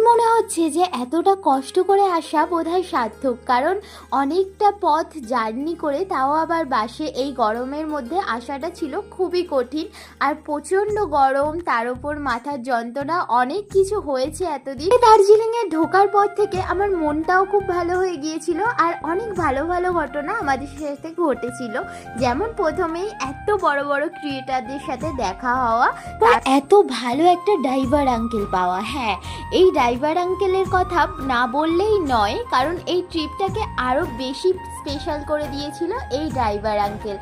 মনে হচ্ছে যে এতটা কষ্ট করে আসা বোধহয় সার্থক, কারণ অনেকটা পথ জার্নি করে, তাও আবার বাসে এই গরমের মধ্যে আসাটা ছিল খুবই কঠিন। আর প্রচণ্ড গরম, তার উপর মাথার যন্ত্রণা, অনেক কিছু হয়েছে এতদিন। দার্জিলিংয়ে ঢোকার পর থেকে আমার মনটাও খুব ভালো হয়ে গিয়েছিল, আর অনেক ভালো ভালো ঘটনা আমাদের সাথে ঘটেছিল। যেমন প্রথমেই এত বড় বড় ক্রিয়েটারদের সাথে দেখা হওয়া, তার এত ভালো একটা ড্রাইভার আঙ্কেল পাওয়া। হ্যাঁ, এই ড্রাইভার আঙ্কেলের কথা না বললেই নয়, কারণ এই ট্রিপটাকে আরও বেশি স্পেশাল করে দিয়েছিল এই ড্রাইভার আঙ্কেল।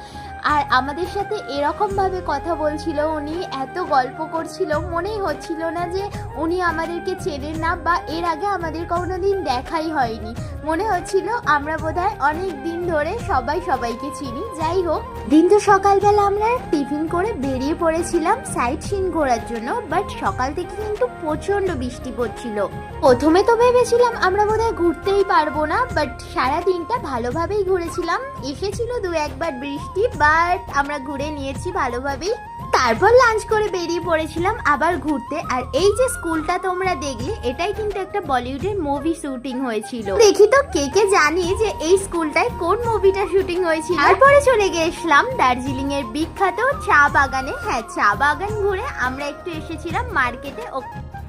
আর আমাদের সাথে এরকমভাবে কথা বলছিল, উনি এত গল্প করছিল, মনেই হচ্ছিল না যে উনি আমাদেরকে চেনেন না, বা এর আগে আমাদের কোনোদিন দেখাই হয়নি। মনে হচ্ছিল আমরা বোধহয় অনেক দিন ধরে সবাই সবাইকে চিনি। যাই হোক, দিন তো সকালবেলা আমরা টিফিন করে বেরিয়ে পড়েছিলাম সাইট সিন ঘোরার জন্য, বাট সকাল থেকে কিন্তু প্রচণ্ড বৃষ্টি পড়ছিল। প্রথমে তো ভেবেছিলাম আমরা বোধহয় ঘুরতেই পারবো না, বাট সারা দিনটা ভালোভাবেই ঘুরেছিলাম। এসেছিল দু একবার বৃষ্টি, বাট আমরা ঘুরে নিয়েছি ভালোভাবেই। তারপর লাঞ্চ করে বেরিয়ে পড়েছিলাম আবার ঘুরতে। আর এই যে স্কুলটা তোমরা দেখলে, এটাই কিন্তু একটা বলিউডের মুভি শুটিং হয়েছিল। দেখি তো কে কে জানি যে এই স্কুলটায় কোন মুভিটা শুটিং হয়েছিল। তারপরে চলে গিয়েছিলাম দার্জিলিং এর বিখ্যাত চা বাগানে। হ্যাঁ, চা বাগান ঘুরে আমরা একটু এসেছিলাম মার্কেটে।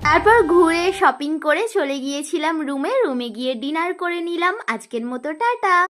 তারপর ঘুরে শপিং করে চলে গিয়েছিলাম রুমে গিয়ে ডিনার করে নিলাম। আজকের মতো টাটা।